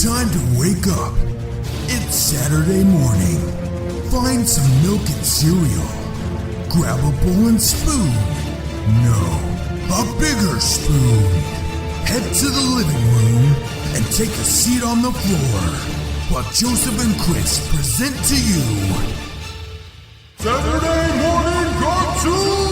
Time to wake up. It's Saturday morning. Find some milk and cereal. Grab a bowl and spoon. No, a bigger spoon. Head to the living room and take a seat on the floor while Joseph and Chris present to you Saturday Morning Cartoon!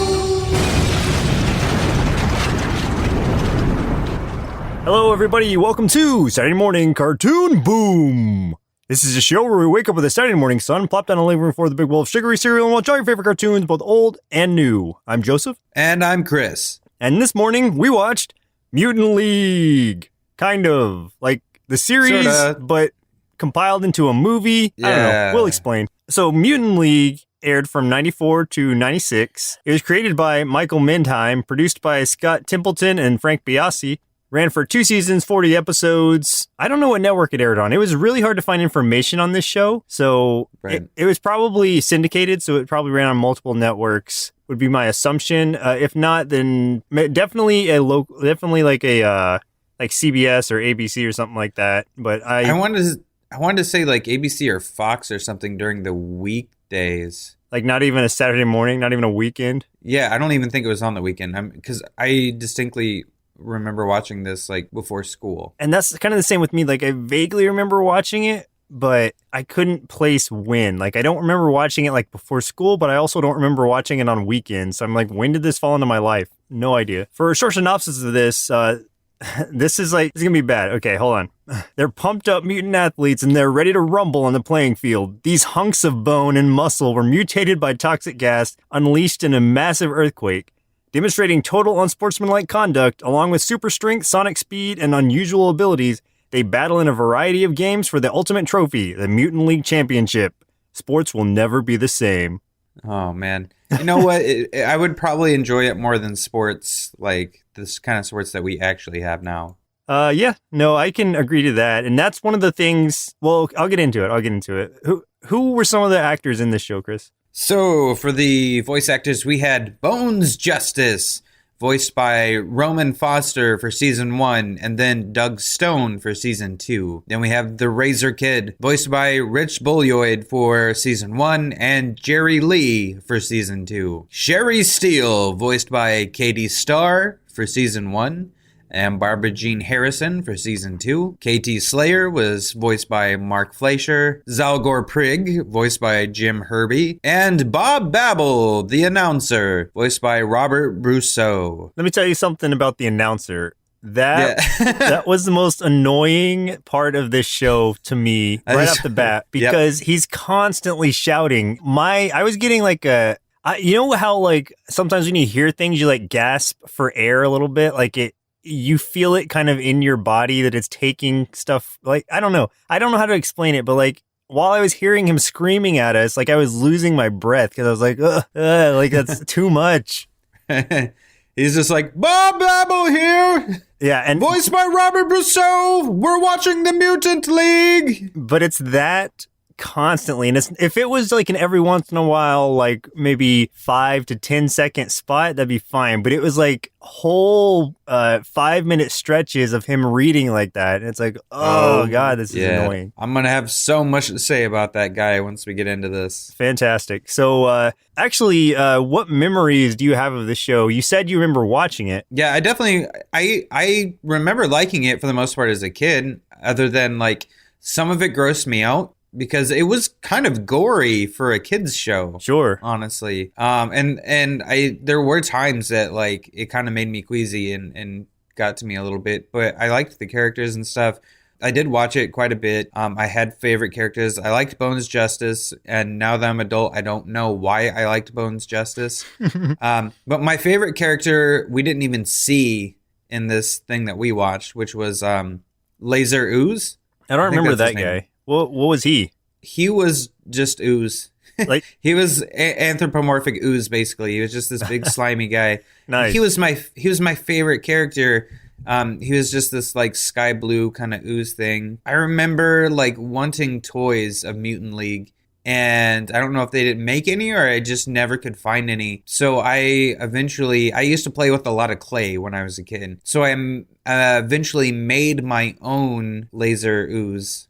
Hello everybody, welcome to Saturday Morning Cartoon Boom! This is a show where we wake up with a Saturday morning sun, plop down on the living room for the big bowl of sugary cereal, and watch all your favorite cartoons, both old and new. I'm Joseph. And I'm Chris. And this morning, we watched Mutant League. Kind of. Like the series, but compiled into a movie. Yeah. I don't know. We'll explain. So Mutant League aired from 94 to 96. It was created by Michael Mendheim, produced by Scott Templeton and Frank Biasi. Ran for 2 seasons, 40 episodes. I don't know what network it aired on. It was really hard to find information on this show. So it was probably syndicated, so it probably ran on multiple networks, would be my assumption. If not, then definitely like CBS or ABC or something like that. But I wanted to say like ABC or Fox or something during the weekdays. Like not even a Saturday morning, not even a weekend? Yeah, I don't even think it was on the weekend. Because I distinctly remember watching this like before school. And that's kind of the same with me. Like I vaguely remember watching it, but I couldn't place when. Like I don't remember watching it like before school, but I also don't remember watching it on weekends. So I'm like, when did this fall into my life? No idea. For a short synopsis of this, this is gonna be bad. Okay, hold on. They're pumped up mutant athletes and they're ready to rumble on the playing field. These hunks of bone and muscle were mutated by toxic gas unleashed in a massive earthquake. Demonstrating total unsportsmanlike conduct, along with super strength, sonic speed, and unusual abilities, they battle in a variety of games for the ultimate trophy, the Mutant League Championship. Sports will never be the same. Oh, man. You know what? I would probably enjoy it more than sports, like this kind of sports that we actually have now. Yeah. No, I can agree to that. And that's one of the things... Well, I'll get into it. Who were some of the actors in this show, Chris? So, for the voice actors, we had Bones Justice, voiced by Roman Foster for Season 1, and then Doug Stone for Season 2. Then we have the Razor Kid, voiced by Rich Bulloid for Season 1, and Jerry Lee for Season 2. Sherry Steele, voiced by Katie Starr for Season 1. And Barbara Jean Harrison for Season 2. KT Slayer was voiced by Mark Fleischer. Zalgor Prigg, voiced by Jim Herby. And Bob Babel, the announcer, voiced by Robert Brousseau. Let me tell you something about the announcer. That was the most annoying part of this show to me right off the bat, because he's constantly shouting. I was getting like you know how like sometimes when you hear things, you like gasp for air a little bit, like you feel it kind of in your body that it's taking stuff. Like, I don't know how to explain it, but like while I was hearing him screaming at us, like I was losing my breath because I was like, like that's too much. He's just like, Bob Babel here. Yeah. And voiced by Robert Brousseau. We're watching the Mutant League. But it's that constantly, and if it was like an every once in a while, like maybe 5 to 10 second spot, that'd be fine, but it was like whole 5-minute stretches of him reading like that, and it's like, oh god, this is annoying. I'm gonna have so much to say about that guy once we get into this. Fantastic. So actually, what memories do you have of the show? You said you remember watching it. Yeah, I definitely I remember liking it for the most part as a kid, other than like some of it grossed me out because it was kind of gory for a kid's show. Sure. Honestly. And there were times that like it kind of made me queasy and got to me a little bit, but I liked the characters and stuff. I did watch it quite a bit. I had favorite characters. I liked Bones Justice, and now that I'm adult, I don't know why I liked Bones Justice. But my favorite character we didn't even see in this thing that we watched, which was Laser Ooze. I don't remember that guy. What was he? He was just ooze. Like he was anthropomorphic ooze, basically. He was just this big slimy guy. Nice. He was my favorite character. He was just this like sky blue kind of ooze thing. I remember like wanting toys of Mutant League, And I don't know if they didn't make any or I just never could find any. So I used to play with a lot of clay when I was a kid. So I eventually made my own laser ooze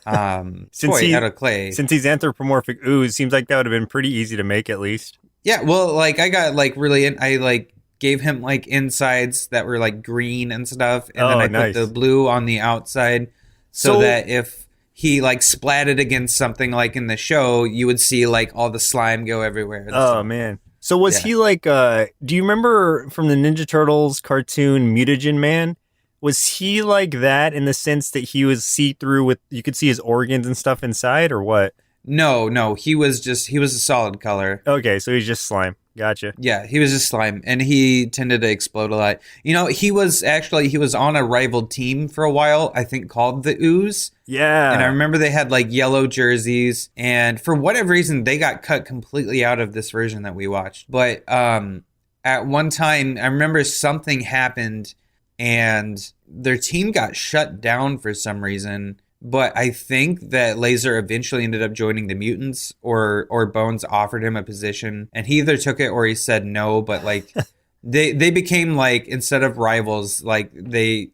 toy out of clay. Since he's anthropomorphic ooze, seems like that would have been pretty easy to make at least. Yeah, well, like I got like really, I like gave him like insides that were like green and stuff. And then I put the blue on the outside so that if he like splatted against something like in the show, you would see like all the slime go everywhere. Man. So was he like, do you remember from the Ninja Turtles cartoon Mutagen Man? Was he like that in the sense that he was see-through with, you could see his organs and stuff inside or what? No, he was a solid color. Okay, so he's just slime. Gotcha. Yeah, he was just slime, and he tended to explode a lot. You know, he was on a rival team for a while, I think called the Ooze. Yeah. And I remember they had like yellow jerseys, and for whatever reason, they got cut completely out of this version that we watched. But at one time, I remember something happened, and their team got shut down for some reason. But I think that Laser eventually ended up joining the mutants, or Bones offered him a position, and he either took it or he said no. But like, they became like, instead of rivals, like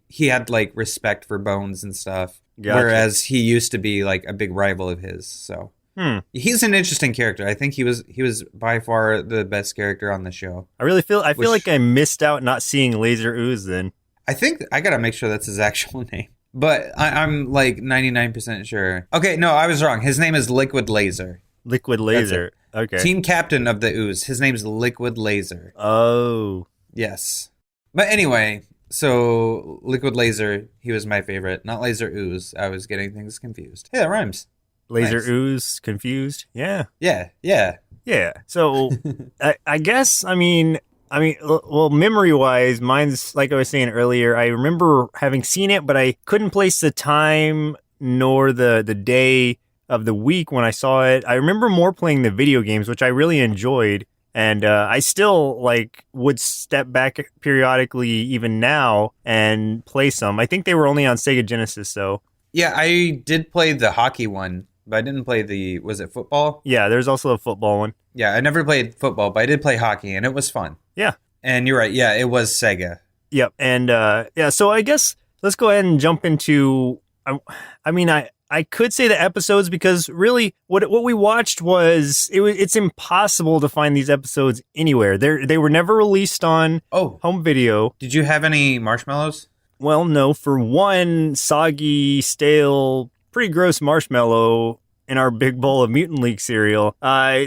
he had like respect for Bones and stuff, whereas he used to be like a big rival of his. So he's an interesting character. I think he was by far the best character on the show. I feel like I missed out not seeing Laser Ooze then. I think I gotta make sure that's his actual name. But I'm like 99% sure. Okay, no, I was wrong. His name is Liquid Laser. Liquid Laser. Okay. Team captain of the Ooze. His name's Liquid Laser. Oh. Yes. But anyway, so Liquid Laser, he was my favorite. Not Laser Ooze. I was getting things confused. Hey, that rhymes. Laser Ooze, confused? Yeah. Yeah. So, I guess, well, memory-wise, mine's, like I was saying earlier, I remember having seen it, but I couldn't place the time nor the day of the week when I saw it. I remember more playing the video games, which I really enjoyed, and I still, like, would step back periodically, even now, and play some. I think they were only on Sega Genesis, so... Yeah, I did play the hockey one, but I didn't play was it football? Yeah, there's also a football one. Yeah, I never played football, but I did play hockey, and it was fun. Yeah. And you're right. Yeah, it was Sega. Yep. And so I guess let's go ahead and jump into, I could say the episodes because really what we watched it's impossible to find these episodes anywhere. They were never released on home video. Did you have any marshmallows? Well, no. For one soggy, stale, pretty gross marshmallow in our big bowl of Mutant League cereal.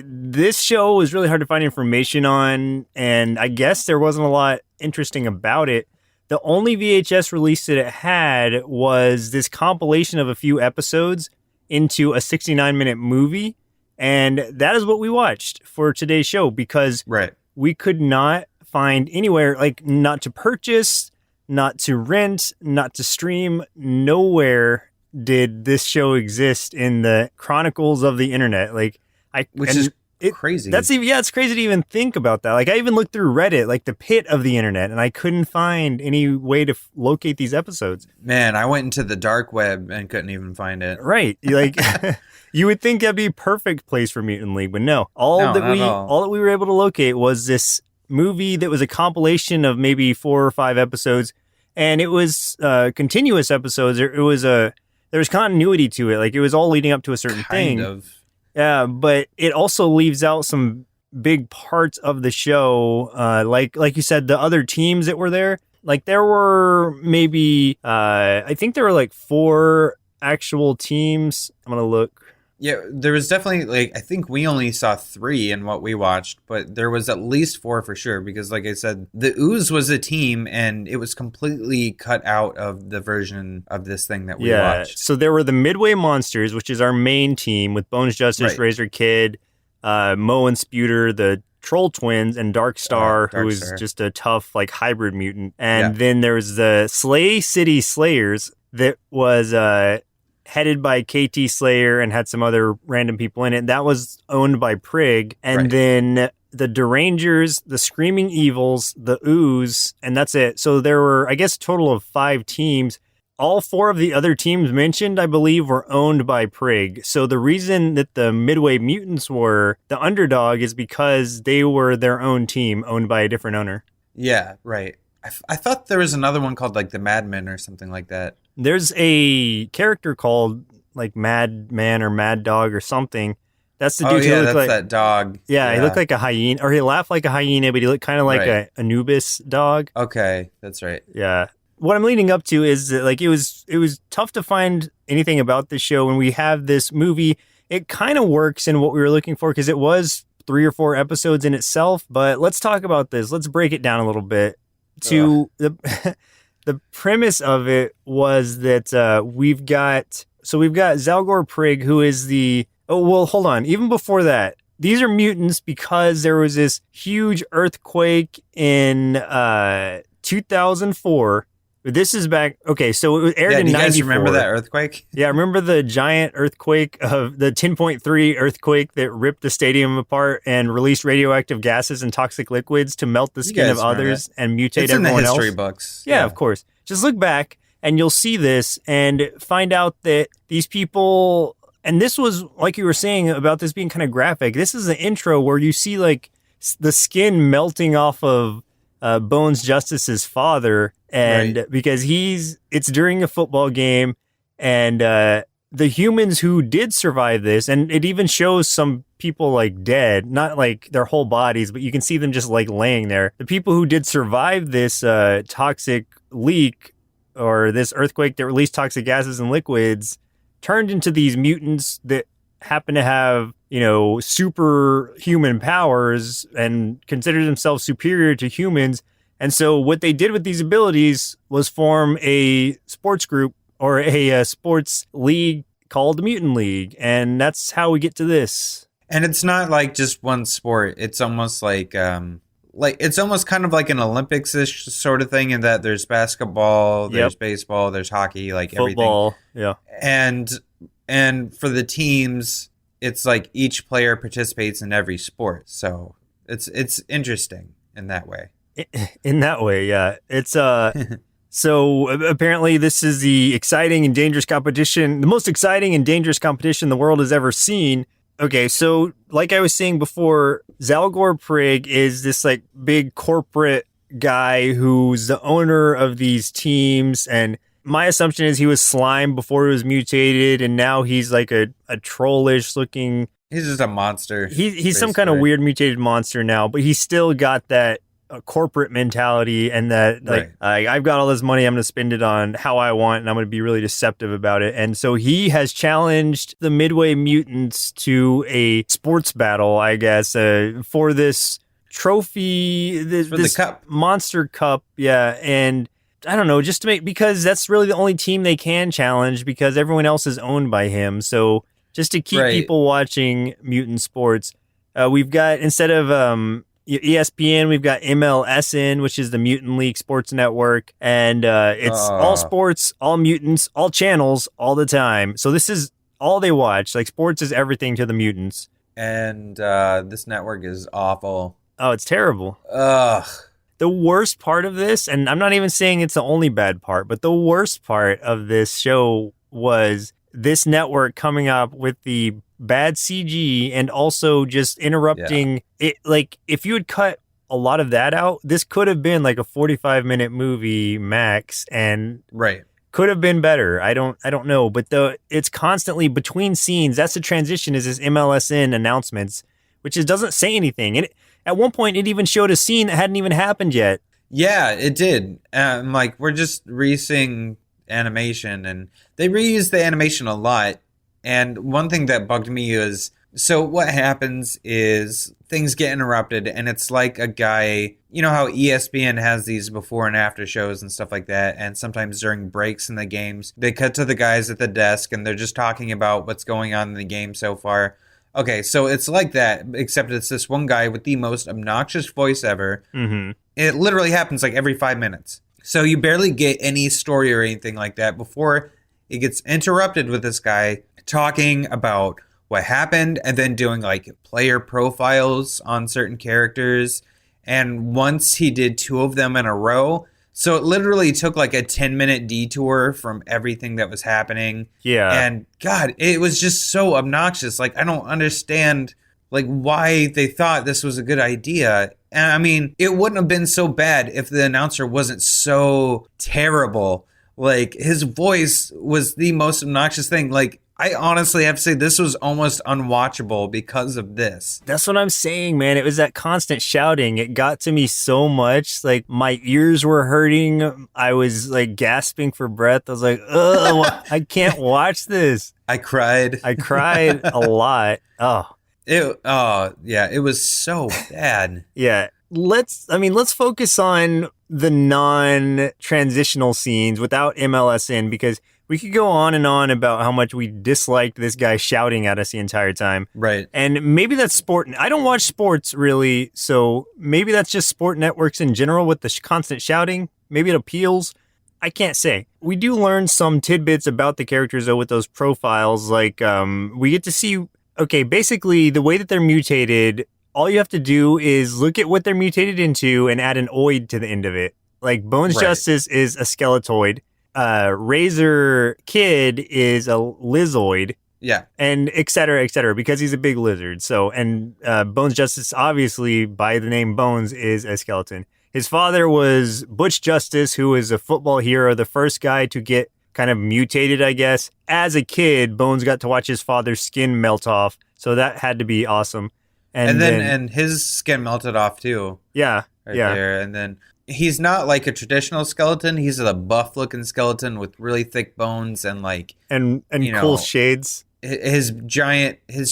This show was really hard to find information on, and I guess there wasn't a lot interesting about it. The only VHS release that it had was this compilation of a few episodes into a 69-minute movie, and that is what we watched for today's show because we could not find anywhere, like not to purchase, not to rent, not to stream, nowhere did this show exist in the chronicles of the internet. Like, crazy. It's crazy to even think about that. Like, I even looked through Reddit, like the pit of the internet, and I couldn't find any way to locate these episodes. Man, I went into the dark web and couldn't even find it. Right. Like, you would think that'd be a perfect place for Mutant League, but no. All that we were able to locate was this movie that was a compilation of maybe 4 or 5 episodes, and it was continuous episodes. There was continuity to it. Like, it was all leading up to a certain thing. Kind of. Yeah, but it also leaves out some big parts of the show. Like you said, the other teams that were there. Like, there were maybe, I think there were like 4 actual teams. I'm going to look. Yeah, there was definitely, like, I think we only saw 3 in what we watched, but there was at least 4 for sure, because like I said, the Ooze was a team, and it was completely cut out of the version of this thing that we watched. So there were the Midway Monsters, which is our main team, with Bones Justice, Razor Kid, Mo and Sputer, the Troll Twins, and Dark Star, who is just a tough, like, hybrid mutant. And then there was the Slay City Slayers that was... headed by KT Slayer and had some other random people in it. That was owned by Prig. And then the Derangers, the Screaming Evils, the Ooze, and that's it. So there were, I guess, a total of 5 teams. all 4 of the other teams mentioned, I believe, were owned by Prig. So the reason that the Midway Mutants were the underdog is because they were their own team owned by a different owner. Yeah, right. I thought there was another one called like the Madmen or something like that. There's a character called like Mad Man or Mad Dog or something. That's the dude who looked like that dog. Yeah, he looked like a hyena, or he laughed like a hyena, but he looked kind of like a Anubis dog. Okay, that's right. Yeah. What I'm leading up to is that, like, it was tough to find anything about this show when we have this movie. It kind of works in what we were looking for because it was 3 or 4 episodes in itself. But let's talk about this. Let's break it down a little bit. The premise of it was that we've got Zalgor Prig, who is the... Oh, well, hold on. Even before that, these are mutants because there was this huge earthquake in 2004. This is back... Okay, so it was aired in 94. Do you guys remember that earthquake? Yeah, I remember the giant earthquake of the 10.3 earthquake that ripped the stadium apart and released radioactive gases and toxic liquids to melt the skin of others and mutate everyone else. It's in the history books. Yeah, of course. Just look back and you'll see this and find out that these people... And this was, like you were saying about this being kind of graphic, this is an intro where you see like the skin melting off of Bones Justice's father, and because it's during a football game, and the humans who did survive this, and it even shows some people like dead, not like their whole bodies, but you can see them just like laying there. The people who did survive this toxic leak or this earthquake that released toxic gases and liquids turned into these mutants that happen to have, superhuman powers and consider themselves superior to humans. And so what they did with these abilities was form a sports group or a sports league called the Mutant League. And that's how we get to this. And it's not like just one sport. It's almost like it's almost kind of like an Olympics-ish sort of thing in that there's basketball, there's baseball, there's hockey, like football, everything. Yeah. And for the teams, it's like each player participates in every sport. So it's interesting in that way. In that way, yeah. It's so apparently this is the exciting and dangerous competition, the most exciting and dangerous competition the world has ever seen. Okay, so like I was saying before, Zalgor Prig is this like big corporate guy who's the owner of these teams, and my assumption is he was slime before he was mutated, and now he's like a trollish looking... He's just a monster. He's some kind of weird mutated monster now, but he's still got that corporate mentality and that like I've got all this money, I'm going to spend it on how I want, and I'm going to be really deceptive about it. And so he has challenged the Midway Mutants to a sports battle, I guess, for this trophy, this cup. Monster Cup. Yeah. And I don't know, just to because that's really the only team they can challenge because everyone else is owned by him. So just to keep people watching mutant sports, we've got, instead of ESPN, we've got MLSN, which is the Mutant League Sports Network, and it's all sports, all mutants, all channels, all the time. So this is all they watch. Like, sports is everything to the mutants. And this network is awful. Oh, it's terrible. Ugh. The worst part of this, and I'm not even saying it's the only bad part, but the worst part of this show was this network coming up with the bad CG and also just interrupting it. Like, if you had cut a lot of that out, this could have been like a 45-minute movie max, and could have been better. I don't know, but it's constantly between scenes. That's the transition, is this MLSN announcements, which doesn't say anything. And at one point, it even showed a scene that hadn't even happened yet. Yeah, it did. Like, we're just re-seeing animation, and they reuse the animation a lot. And one thing that bugged me is, so what happens is things get interrupted, and it's like a guy, you know how ESPN has these before and after shows and stuff like that, and sometimes during breaks in the games, they cut to the guys at the desk, and they're just talking about what's going on in the game so far. Okay, so it's like that, except it's this one guy with the most obnoxious voice ever. Mm-hmm. It literally happens like every 5 minutes. So you barely get any story or anything like that before it gets interrupted with this guy talking about what happened and then doing like player profiles on certain characters. And once he did 2 of them in a row, So it literally took like a 10-minute detour from everything that was happening. Yeah. And God, it was just so obnoxious. Like, I don't understand like why they thought this was a good idea. And I mean, it wouldn't have been so bad if the announcer wasn't so terrible. Like, his voice was the most obnoxious thing. Like, I honestly have to say this was almost unwatchable because of this. That's what I'm saying, man. It was that constant shouting. It got to me so much. Like, my ears were hurting. I was like gasping for breath. I was like, ugh, I can't watch this. I cried. I cried a lot. Oh. Yeah, it was so bad. Yeah. Let's focus on the non-transitional scenes without MLS in, because we could go on and on about how much we disliked this guy shouting at us the entire time. Right. And maybe that's sport. I don't watch sports really, so maybe that's just sport networks in general with the constant shouting. Maybe it appeals. I can't say. We do learn some tidbits about the characters, though, with those profiles. Like, we get to see, okay, basically the way that they're mutated, all you have to do is look at what they're mutated into and add an oid to the end of it. Like, Bones Justice is a skeletoid. Razor Kid is a lizoid. Yeah. And et cetera, because he's a big lizard. So, and Bones Justice, obviously, by the name Bones, is a skeleton. His father was Butch Justice, who is a football hero, the first guy to get kind of mutated, I guess. As a kid, Bones got to watch his father's skin melt off. So that had to be awesome. And then his skin melted off too. Yeah. There. And then he's not like a traditional skeleton. He's a buff looking skeleton with really thick bones and like and cool shades. His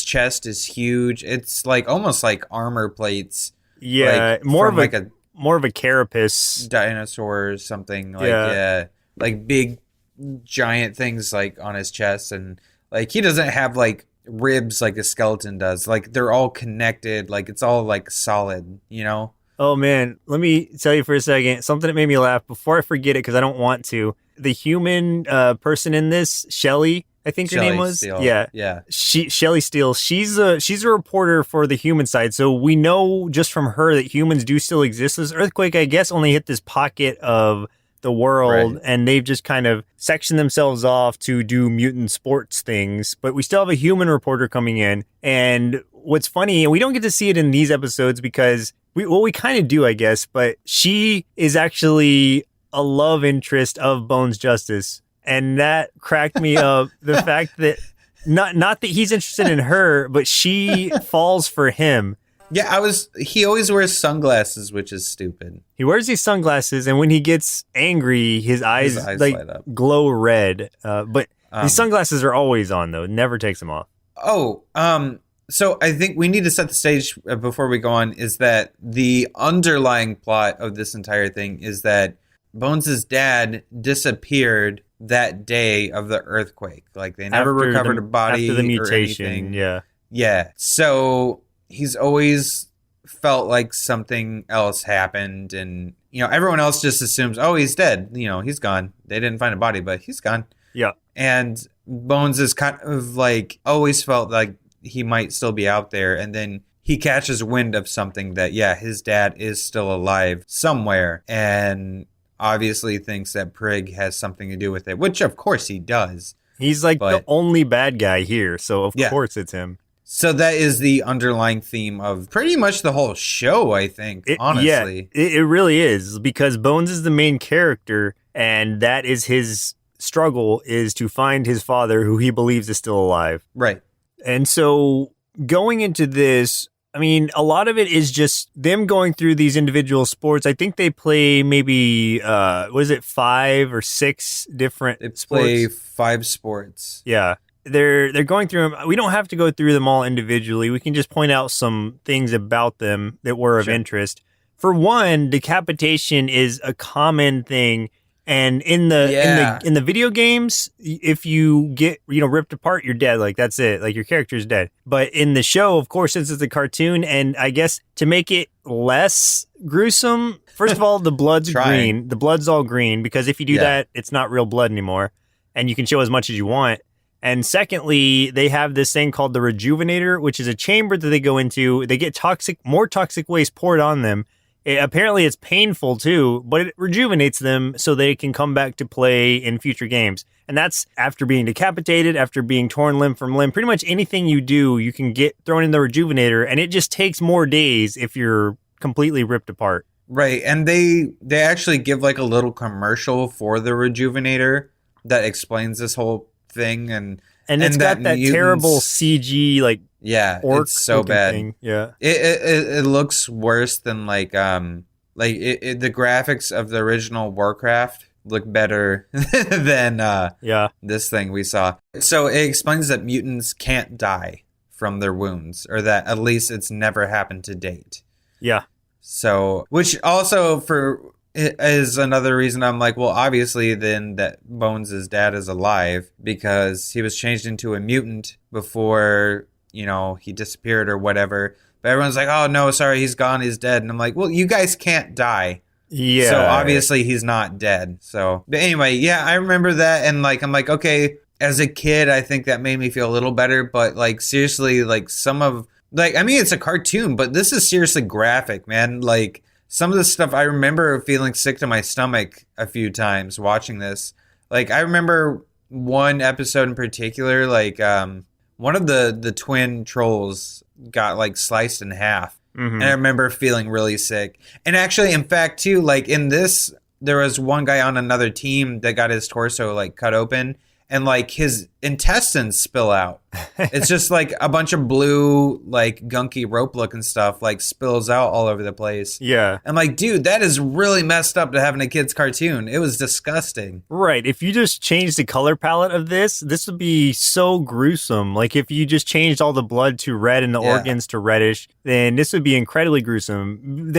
chest is huge. It's like almost like armor plates. Yeah, like, more of a carapace dinosaur or something. Like like big giant things like on his chest, and like he doesn't have like ribs like a skeleton does. Like they're all connected. Like it's all like solid, you know? Oh man, let me tell you for a second something that made me laugh before I forget it because I don't want to. The human person in this, Shelly, I think her name was. Steele. Yeah. Shelly Steele. She's a reporter for the human side, so we know just from her that humans do still exist. This earthquake, I guess, only hit this pocket of the world, and they've just kind of sectioned themselves off to do mutant sports things. But we still have a human reporter coming in, and what's funny, and we don't get to see it in these episodes because we kind of do, I guess, but she is actually a love interest of Bones Justice. And that cracked me up. The fact that not that he's interested in her, but she falls for him. Yeah, he always wears sunglasses, which is stupid. He wears these sunglasses, and when he gets angry, his eyes like light up. glow red. But these sunglasses are always on, though. Never takes them off. So I think we need to set the stage before we go on, is that the underlying plot of this entire thing is that Bones' dad disappeared that day of the earthquake. Like they never recovered a body after the mutation. Or anything. Yeah. So he's always felt like something else happened, and everyone else just assumes, oh, he's dead. He's gone. They didn't find a body, but he's gone. Yeah. And Bones is kind of like always felt like he might still be out there, and then he catches wind of something that his dad is still alive somewhere, and obviously thinks that Prig has something to do with it, which of course he does. He's like the only bad guy here, so of course it's him. So that is the underlying theme of pretty much the whole show, I think, honestly. Yeah, it really is, because Bones is the main character, and that is his struggle, is to find his father, who he believes is still alive. Right. And so going into this, I mean, a lot of it is just them going through these individual sports. I think they play maybe, 5 or 6 different sports? They play 5 sports. Yeah. They're going through them. We don't have to go through them all individually. We can just point out some things about them that were of interest. For one, decapitation is a common thing. And in the video games, if you get ripped apart, you're dead. Like that's it. Like your character's dead. But in the show, of course, since it's a cartoon, and I guess to make it less gruesome, first of all, the blood's green. The blood's all green, because if you do that, it's not real blood anymore, and you can show as much as you want. And secondly, they have this thing called the Rejuvenator, which is a chamber that they go into. They get more toxic waste poured on them. Apparently it's painful too, but it rejuvenates them so they can come back to play in future games. And that's after being decapitated, after being torn limb from limb. Pretty much anything you do, you can get thrown in the rejuvenator, and it just takes more days if you're completely ripped apart. Right, and they actually give like a little commercial for the rejuvenator that explains this whole thing, and it's got that mutants, terrible CG like orc it's so bad. Thing. Yeah, it looks worse than the graphics of the original Warcraft look better than this thing we saw. So it explains that mutants can't die from their wounds, or that at least it's never happened to date. Yeah. So, which also is another reason I'm like, well, obviously then that Bones' dad is alive, because he was changed into a mutant before, he disappeared or whatever. But everyone's like, oh no, sorry, he's gone, he's dead. And I'm like, well, you guys can't die. Yeah. So obviously he's not dead. So, but anyway, yeah, I remember that. And I'm like, okay, as a kid, I think that made me feel a little better. But seriously, it's a cartoon, but this is seriously graphic, man. Some of the stuff, I remember feeling sick to my stomach a few times watching this. I remember one episode in particular, one of the twin trolls got sliced in half. Mm-hmm. And I remember feeling really sick. And actually, in fact, too, in this, there was one guy on another team that got his torso cut open, and his intestines spill out. It's just a bunch of blue, gunky rope looking stuff spills out all over the place. Yeah. And dude, that is really messed up to have in a kid's cartoon. It was disgusting. Right. If you just change the color palette of this would be so gruesome. If you just changed all the blood to red and the organs to reddish, then this would be incredibly gruesome.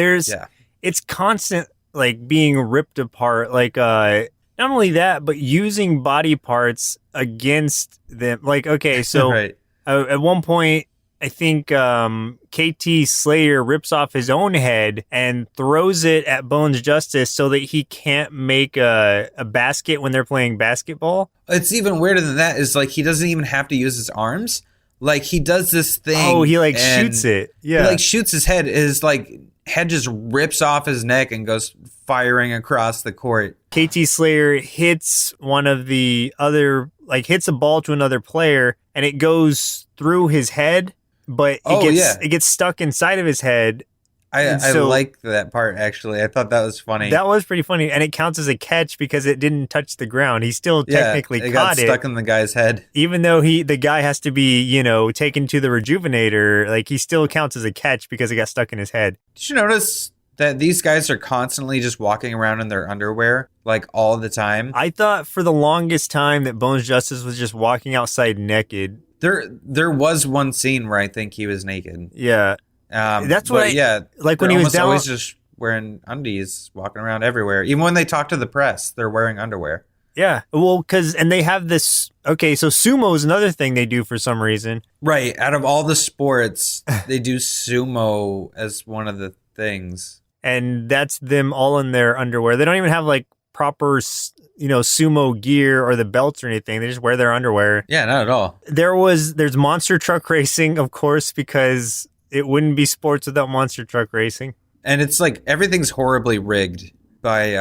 It's constant being ripped apart. Not only that, but using body parts against them. Okay, so right. At one point, I think KT Slayer rips off his own head and throws it at Bones Justice so that he can't make a basket when they're playing basketball. It's even weirder than that, is he doesn't even have to use his arms. He does this thing. Oh, he shoots it. Yeah. He shoots his head. His head just rips off his neck and goes firing across the court. KT Slayer hits one of the other, hits a ball to another player, and it goes through his head, but it gets stuck inside of his head. I like that part, actually. I thought that was funny. That was pretty funny, and it counts as a catch because it didn't touch the ground. He still technically caught it. It got stuck in the guy's head. Even though the guy has to be, taken to the rejuvenator, he still counts as a catch because it got stuck in his head. Did you notice that these guys are constantly just walking around in their underwear, all the time? I thought for the longest time that Bones Justice was just walking outside naked. There was one scene where I think he was naked. Yeah. That's what when he was down, always just wearing undies, walking around everywhere. Even when they talk to the press, they're wearing underwear. Yeah, well, and they have this. Okay, so sumo is another thing they do for some reason. Right. Out of all the sports, they do sumo as one of the things, and that's them all in their underwear. They don't even have proper, sumo gear or the belts or anything. They just wear their underwear. Yeah, not at all. There's monster truck racing, of course, because it wouldn't be sports without monster truck racing. And it's everything's horribly rigged by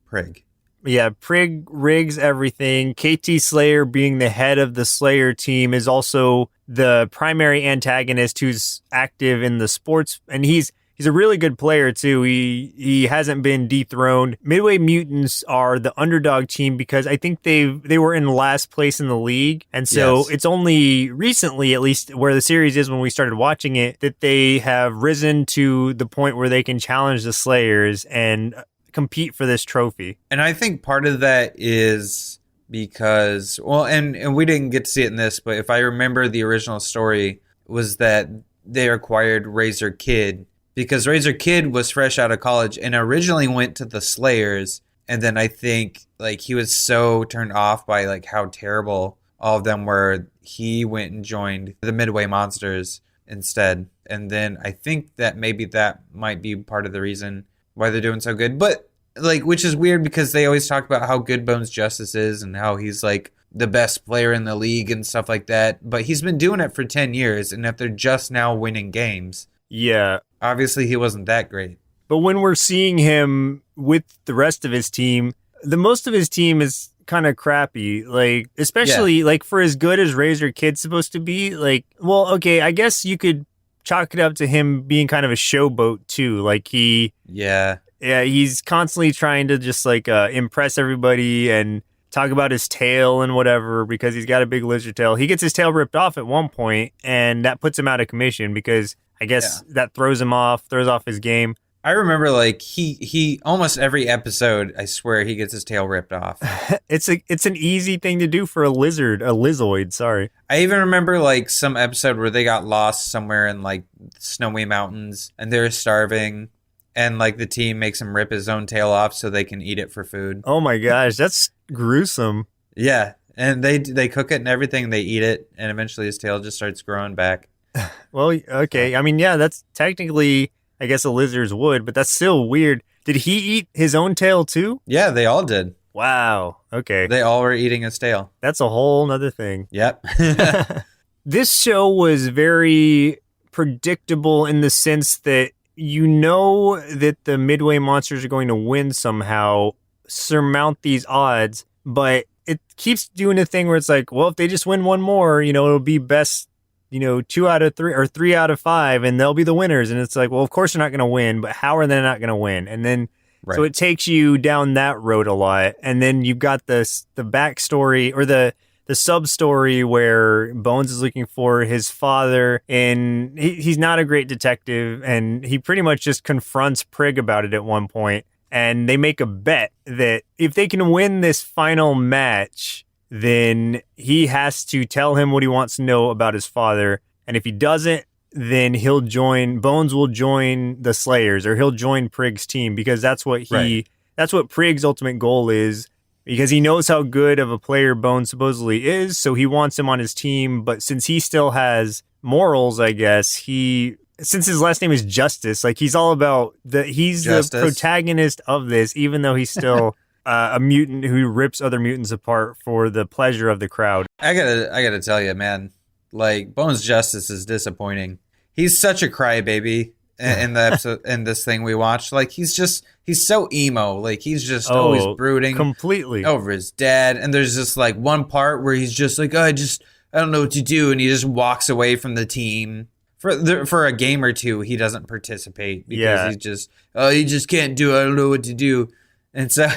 Prig. Yeah, Prig rigs everything. KT Slayer, being the head of the Slayer team, is also the primary antagonist who's active in the sports, and he's a really good player too. He hasn't been dethroned. Midway Mutants are the underdog team because I think they were in last place in the league. And so It's only recently, at least where the series is when we started watching it, that they have risen to the point where they can challenge the Slayers and compete for this trophy. And I think part of that is because, and we didn't get to see it in this, but if I remember the original story was that they acquired Razor Kid, because Razor Kid was fresh out of college and originally went to the Slayers. And then I think he was so turned off by how terrible all of them were. He went and joined the Midway Monsters instead. And then I think that maybe that might be part of the reason why they're doing so good. But which is weird because they always talk about how good Bones Justice is and how he's the best player in the league and stuff like that. But he's been doing it for 10 years. And if they're just now winning games. Yeah. Obviously, he wasn't that great. But when we're seeing him with the rest of his team, the most of his team is kind of crappy. Like, especially like for as good as Razor Kid's supposed to be, like, well, okay, I guess you could chalk it up to him being kind of a showboat too. Like yeah, he's constantly trying to just like impress everybody and talk about his tail and whatever because he's got a big lizard tail. He gets his tail ripped off at one point, and that puts him out of commission because I guess that throws off his game. I remember like he almost every episode, I swear, he gets his tail ripped off. It's an easy thing to do for a lizoid, sorry. I even remember like some episode where they got lost somewhere in like snowy mountains and they're starving. And, like, the team makes him rip his own tail off so they can eat it for food. Oh, my gosh. That's gruesome. Yeah. And they cook it and everything. They eat it. And eventually his tail just starts growing back. Well, okay. I mean, yeah, that's technically, I guess a lizard's would. But that's still weird. Did he eat his own tail, too? Yeah, they all did. Wow. Okay. They all were eating his tail. That's a whole nother thing. Yep. This show was very predictable in the sense that you know that the Midway monsters are going to win somehow, surmount these odds, but it keeps doing a thing where it's like, well, if they just win one more, it'll be best, 2 out of 3 or 3 out of 5, and they'll be the winners. And it's like, well, of course they're not going to win, but how are they not going to win? And then, so it takes you down that road a lot. And then you've got the backstory or the sub-story where Bones is looking for his father, and he's not a great detective, and he pretty much just confronts Prig about it at one point, and they make a bet that if they can win this final match, then he has to tell him what he wants to know about his father, and if he doesn't, then Bones will join the Slayers, or he'll join Prig's team, because that's what Prig's ultimate goal is. Because he knows how good of a player Bones supposedly is, so he wants him on his team. But since he still has morals, I guess, since his last name is Justice, like he's all about he's Justice. The protagonist of this, even though he's still a mutant who rips other mutants apart for the pleasure of the crowd. I gotta tell you, man, like Bones Justice is disappointing. He's such a crybaby. In the episode, in this thing we watched, like he's so emo, like he's just always brooding completely over his dad. And there's just like one part where he's just like, I don't know what to do, and he just walks away from the team for a game or two. He doesn't participate because he just can't do it. I don't know what to do, and so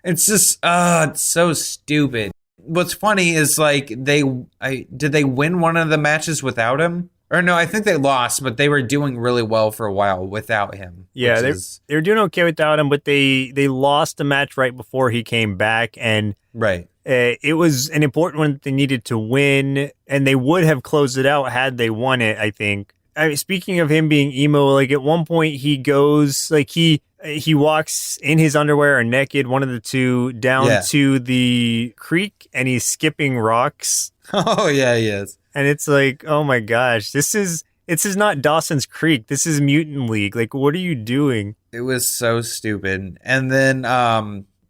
it's just it's so stupid. What's funny is like did they win one of the matches without him? Or no, I think they lost, but they were doing really well for a while without him. Yeah, they were doing okay without him, but they lost the match right before he came back, and it was an important one that they needed to win, and they would have closed it out had they won it, I think. Speaking of him being emo, like at one point he goes, like he walks in his underwear or naked, one of the two, down to the creek, and he's skipping rocks. Oh, yeah, he is. And it's like, oh my gosh, this is not Dawson's Creek. This is Mutant League. Like, what are you doing? It was so stupid. And then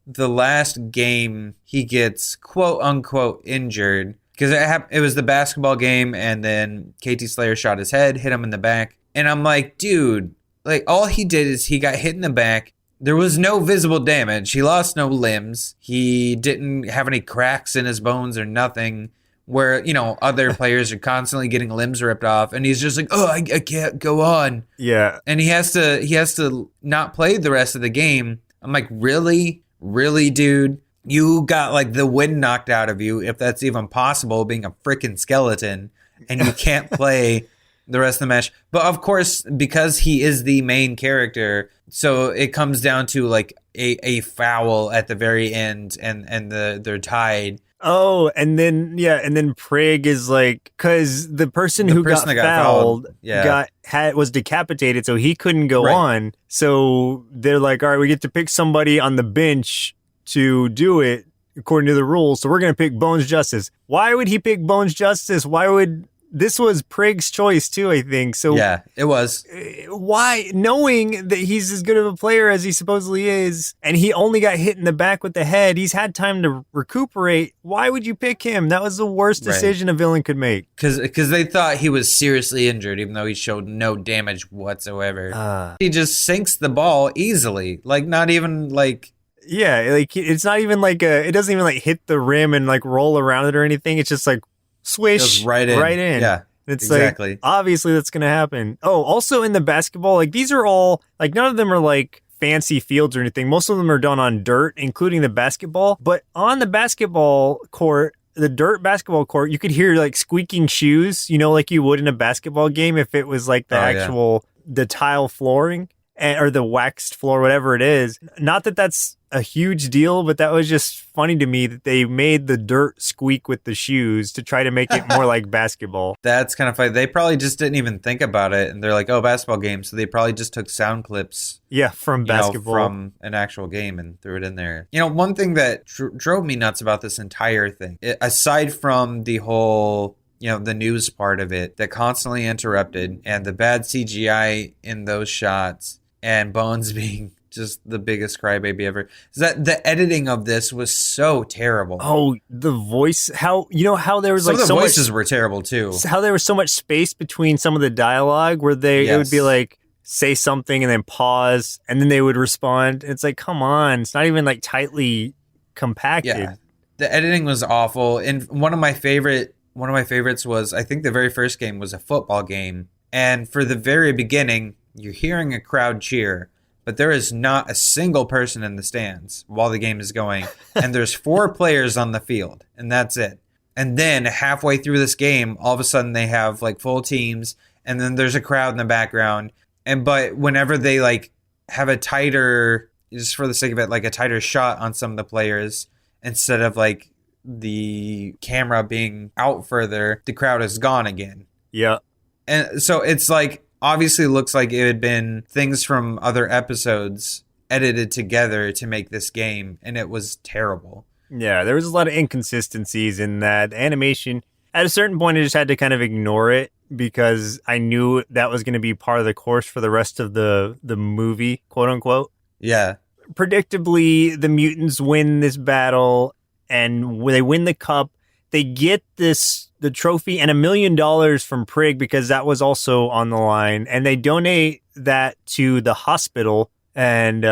the last game, he gets quote unquote injured because it was the basketball game, and then KT Slayer shot his head, hit him in the back. And I'm like, dude, like all he did is he got hit in the back. There was no visible damage. He lost no limbs. He didn't have any cracks in his bones or nothing. Where, other players are constantly getting limbs ripped off, and he's just like, oh, I can't go on. Yeah. And he has to not play the rest of the game. I'm like, really? Really, dude? You got like the wind knocked out of you, if that's even possible, being a freaking skeleton, and you can't play the rest of the match. But of course, because he is the main character, so it comes down to like a foul at the very end, and they're tied. Oh, and then Prig is like, because the person who got fouled was decapitated, so he couldn't go on. So they're like, all right, we get to pick somebody on the bench to do it according to the rules. So we're gonna pick Bones Justice. Why would he pick Bones Justice? Why would this was Prigg's choice too, I think. So Yeah, it was. why, knowing that he's as good of a player as he supposedly is, and he only got hit in the back with the head, he's had time to recuperate. Why would you pick him? That was the worst decision a villain could make. Because they thought he was seriously injured, even though he showed no damage whatsoever. He just sinks the ball easily. Like, not even like... Yeah, like it's not even like it doesn't even like hit the rim and like roll around it or anything. It's just like swish goes right in. Yeah, it's exactly. Like, obviously that's going to happen. Oh, also in the basketball, like these are all like, none of them are like fancy fields or anything. Most of them are done on dirt, including the basketball. But on the basketball court, the dirt basketball court, you could hear like squeaking shoes, you know, like you would in a basketball game if it was like the the tile flooring or the waxed floor, whatever it is. Not that that's a huge deal, but that was just funny to me that they made the dirt squeak with the shoes to try to make it more like basketball. That's kind of funny. They probably just didn't even think about it, and they're like, "Oh, basketball game," so they probably just took sound clips, from basketball, from an actual game, and threw it in there. You know, one thing that drove me nuts about this entire thing, aside from the whole, the news part of it that constantly interrupted, and the bad CGI in those shots, and Bones being just the biggest crybaby ever, is that the editing of this was so terrible. Oh, the voice, how there was some like of the so voices were terrible too. How there was so much space between some of the dialogue where it would be like say something and then pause and then they would respond. It's like, come on, it's not even like tightly compacted. Yeah, the editing was awful. And one of my favorites was, I think the very first game was a football game, and for the very beginning, you're hearing a crowd cheer, but there is not a single person in the stands while the game is going. And there's 4 players on the field, and that's it. And then halfway through this game, all of a sudden they have like full teams, and then there's a crowd in the background. But whenever they like have a tighter, just for the sake of it, like a tighter shot on some of the players, instead of like the camera being out further, the crowd is gone again. Yeah. And so it's like, obviously looks like it had been things from other episodes edited together to make this game, and it was terrible. Yeah, there was a lot of inconsistencies in that. The animation, at a certain point, I just had to kind of ignore it because I knew that was going to be part of the course for the rest of the movie, quote unquote. Yeah. Predictably, the mutants win this battle, and when they win the cup, they get the trophy and $1 million from Prigg because that was also on the line, and they donate that to the hospital. And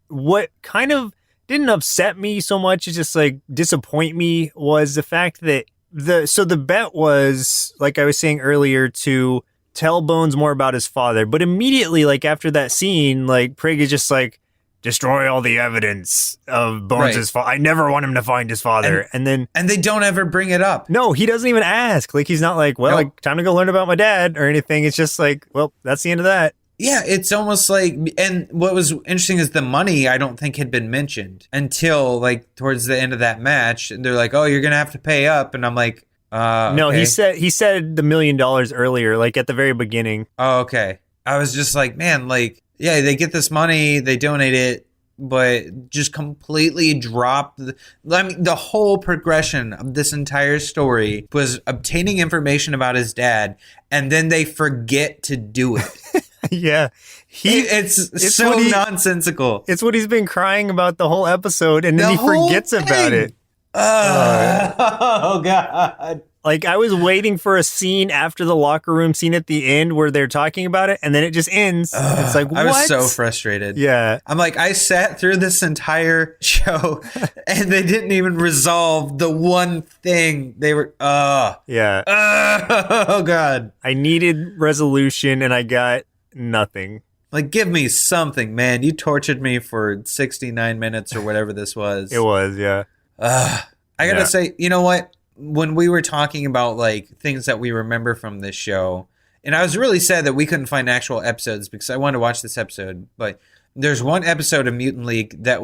what kind of didn't upset me so much, is just like disappoint me, was the fact that the bet was, like I was saying earlier, to tell Bones more about his father, but immediately, like after that scene, like Prigg is just like, destroy all the evidence of Bones' father. I never want him to find his father. And they don't ever bring it up. No, he doesn't even ask. Like, he's not like, well, like, time to go learn about my dad or anything. It's just like, well, that's the end of that. Yeah, it's almost like, and what was interesting is the money, I don't think had been mentioned until like towards the end of that match. And they're like, oh, you're going to have to pay up. And I'm like, no, okay. he said the $1 million earlier, like at the very beginning. Oh, okay. I was just like, man, like, yeah, they get this money, they donate it, but just completely drop the whole progression of this entire story was obtaining information about his dad, and then they forget to do it. Yeah. It's so nonsensical. It's what he's been crying about the whole episode, and then he forgets about it. Oh, God. Like, I was waiting for a scene after the locker room scene at the end where they're talking about it, and then it just ends. It's like, what? I was so frustrated. Yeah. I'm like, I sat through this entire show, and they didn't even resolve the one thing. They were, yeah. Oh, God. I needed resolution, and I got nothing. Like, give me something, man. You tortured me for 69 minutes or whatever this was. It was, yeah. I gotta say, you know what? When we were talking about like things that we remember from this show, and I was really sad that we couldn't find actual episodes because I wanted to watch this episode, but there's one episode of Mutant League that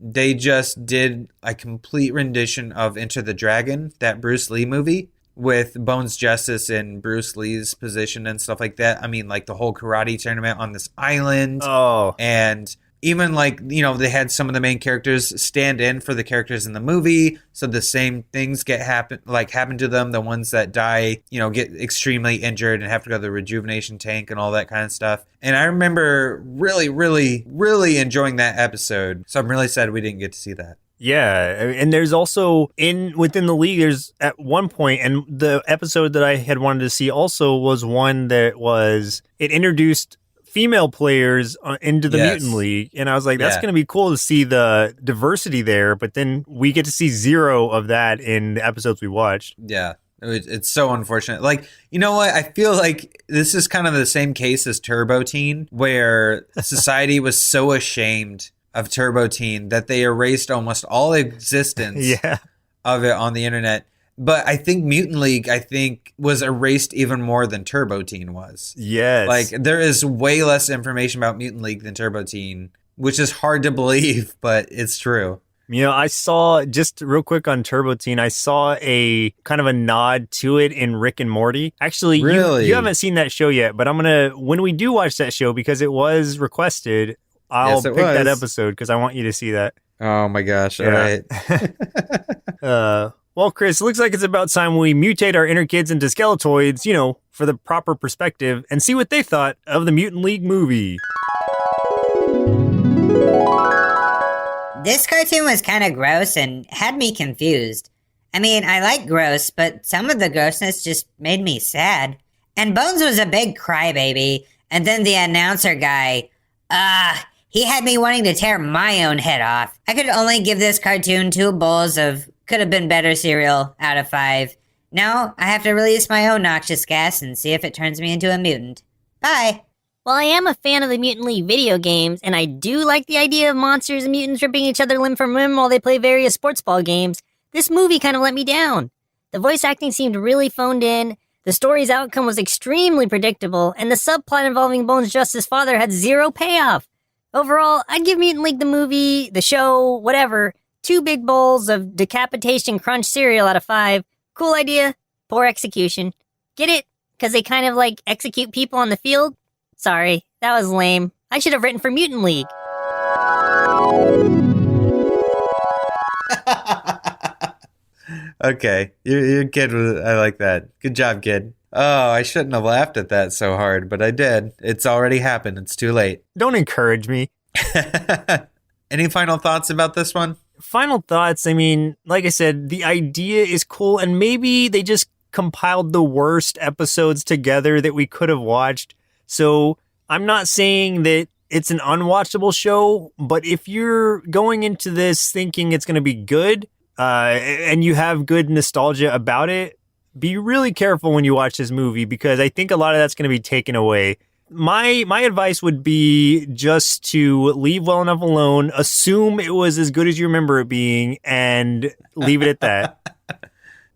they just did a complete rendition of Enter the Dragon, that Bruce Lee movie, with Bones Justice and Bruce Lee's position and stuff like that. I mean, like the whole karate tournament on this island. Oh. And even like, you know, they had some of the main characters stand in for the characters in the movie, so the same things happen to them. The ones that die, you know, get extremely injured and have to go to the rejuvenation tank and all that kind of stuff. And I remember really, really, really enjoying that episode. So I'm really sad we didn't get to see that. Yeah, and there's also within the league, there's at one point, and the episode that I had wanted to see also was one that it introduced female players into the Mutant League, and I was like, that's going to be cool to see the diversity there, but then we get to see zero of that in the episodes we watched. Yeah, it's so unfortunate. Like, you know what? I feel like this is kind of the same case as Turbo Teen, where society was so ashamed of Turbo Teen that they erased almost all existence of it on the internet. But I think Mutant League, was erased even more than Turbo Teen was. Yes. Like, there is way less information about Mutant League than Turbo Teen, which is hard to believe, but it's true. You know, I saw, just real quick on Turbo Teen, I saw a kind of a nod to it in Rick and Morty. Actually, really? You haven't seen that show yet, but when we do watch that show, because it was requested, I'll pick that episode because I want you to see that. Oh my gosh. All right. Well, Chris, it looks like it's about time we mutate our inner kids into Skeletoids, you know, for the proper perspective, and see what they thought of the Mutant League movie. This cartoon was kind of gross and had me confused. I mean, I like gross, but some of the grossness just made me sad. And Bones was a big crybaby, and then the announcer guy, he had me wanting to tear my own head off. I could only give this cartoon 2 bowls of could have been better cereal out of 5. Now I have to release my own noxious gas and see if it turns me into a mutant. Bye. While I am a fan of the Mutant League video games, and I do like the idea of monsters and mutants ripping each other limb from limb while they play various sports ball games, this movie kind of let me down. The voice acting seemed really phoned in, the story's outcome was extremely predictable, and the subplot involving Bones' Justice father had zero payoff. Overall, I'd give Mutant League the movie, the show, whatever, 2 big bowls of decapitation crunch cereal out of 5. Cool idea, poor execution. Get it? Because they kind of like execute people on the field? Sorry, that was lame. I should have written for Mutant League. Okay, your kid I like that. Good job, kid. Oh, I shouldn't have laughed at that so hard, but I did. It's already happened. It's too late. Don't encourage me. Any final thoughts about this one? Final thoughts, I mean, like I said, the idea is cool, and maybe they just compiled the worst episodes together that we could have watched. So I'm not saying that it's an unwatchable show, but if you're going into this thinking it's going to be good, and you have good nostalgia about it, be really careful when you watch this movie, because I think a lot of that's going to be taken away. My advice would be just to leave well enough alone, assume it was as good as you remember it being, and leave it at that.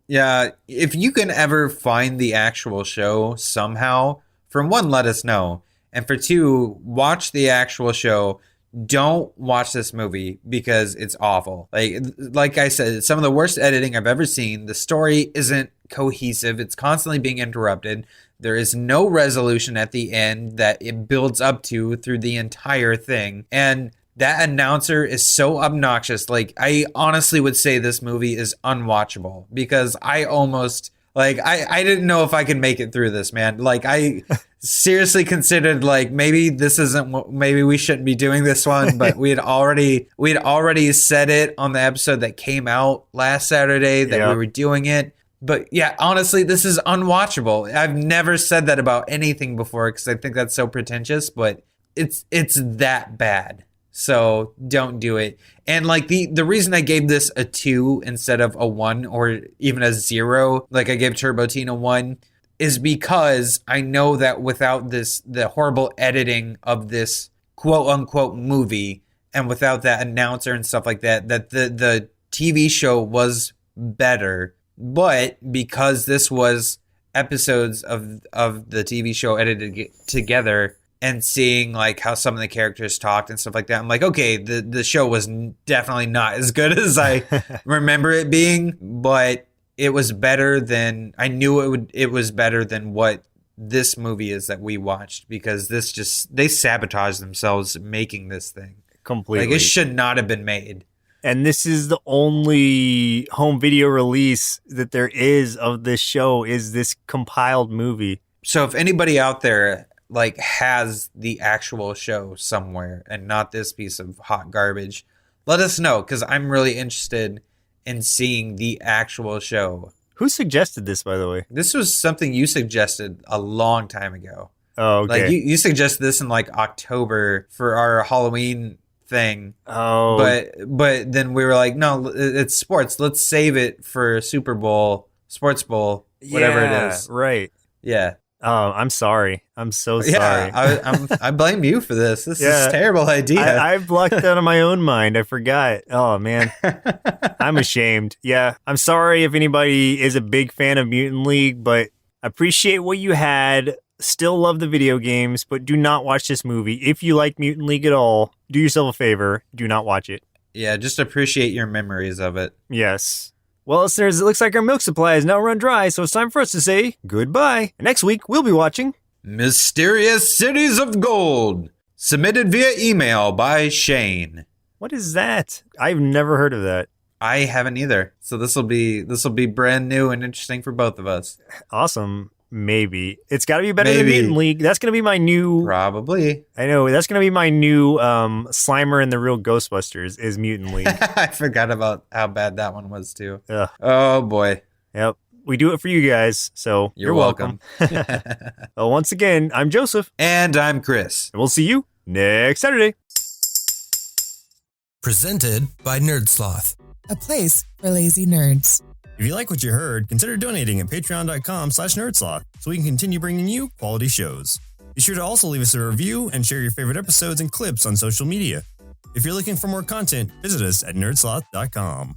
Yeah, if you can ever find the actual show somehow, for one, let us know. And for 2, watch the actual show. Don't watch this movie because it's awful. Like I said, it's some of the worst editing I've ever seen. The story isn't cohesive. It's constantly being interrupted. There is no resolution at the end that it builds up to through the entire thing. And that announcer is so obnoxious. Like, I honestly would say this movie is unwatchable because I almost... I didn't know if I could make it through this, man. Like, I seriously considered, like, maybe we shouldn't be doing this one, but we'd already said it on the episode that came out last Saturday that we were doing it. But yeah, honestly, this is unwatchable. I've never said that about anything before because I think that's so pretentious, but it's that bad. So don't do it. And like the reason I gave this a 2 instead of a 1 or even a 0, like I gave Turbo Teen a 1, is because I know that without the horrible editing of this quote unquote movie, and without that announcer and stuff like that, that the TV show was better. But because this was episodes of the TV show edited together, and seeing like how some of the characters talked and stuff like that, I'm like, okay, the show was definitely not as good as I remember it being, but it was better than I knew it was better than what this movie is that we watched, because they sabotaged themselves making this thing. Completely. Like, it should not have been made. And this is the only home video release that there is of this show, is this compiled movie. So if anybody out there like has the actual show somewhere and not this piece of hot garbage, let us know, because I'm really interested in seeing the actual show. Who suggested this, by the way? This was something you suggested a long time ago. Oh, okay. Like you suggested this in like October for our Halloween thing. Oh. But then we were like, no, it's sports. Let's save it for Super Bowl, Sports Bowl, whatever it is. Right. Yeah. Oh, I'm sorry. I'm so sorry. Yeah, I blame you for this. This is a terrible idea. I blocked that on my own mind. I forgot. Oh, man. I'm ashamed. Yeah. I'm sorry if anybody is a big fan of Mutant League, but I appreciate what you had. Still love the video games, but do not watch this movie. If you like Mutant League at all, do yourself a favor. Do not watch it. Yeah, just appreciate your memories of it. Yes. Well, listeners, it looks like our milk supply is now run dry, so it's time for us to say goodbye. Next week, we'll be watching Mysterious Cities of Gold, submitted via email by Shane. What is that? I've never heard of that. I haven't either. So this will be brand new and interesting for both of us. Awesome. Maybe. It's got to be better than Mutant League. That's going to be my new... Probably. I know. That's going to be my new Slimer and the Real Ghostbusters is Mutant League. I forgot about how bad that one was, too. Ugh. Oh, boy. Yep. We do it for you guys, so you're welcome. Well, once again, I'm Joseph. And I'm Chris. And we'll see you next Saturday. Presented by Nerdsloth, a place for lazy nerds. If you like what you heard, consider donating at patreon.com/nerdsloth so we can continue bringing you quality shows. Be sure to also leave us a review and share your favorite episodes and clips on social media. If you're looking for more content, visit us at nerdsloth.com.